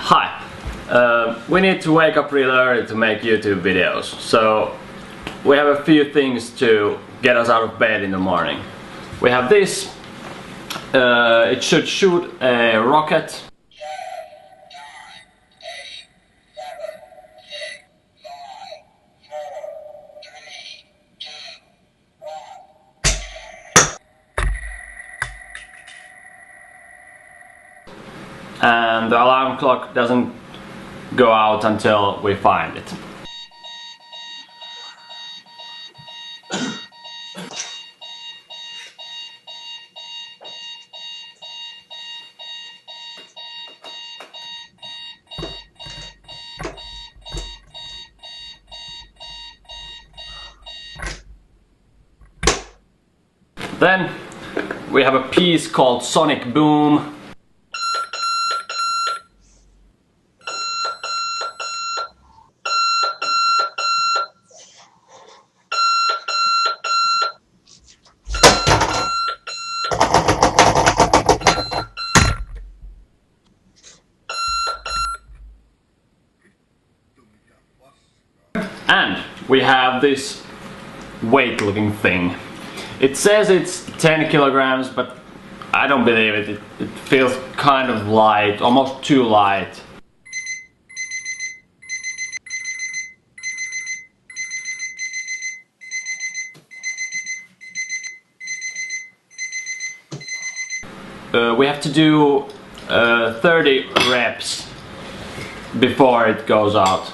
Hi. We need to wake up really early to make YouTube videos, so we have a few things to get us out of bed in the morning. We have this. It should shoot a rocket. And the alarm clock doesn't go out until we find it. Then we have a piece called Sonic Boom. And we have this weight looking thing. It says it's 10 kilograms, but I don't believe it. It feels kind of light, almost too light. We have to do 30 reps before it goes out.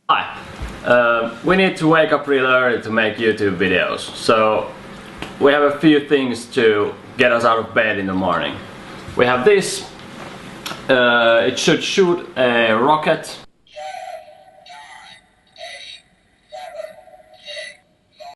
Hi. We need to wake up really early to make YouTube videos, so we have a few things to get us out of bed in the morning. We have this. It should shoot a rocket.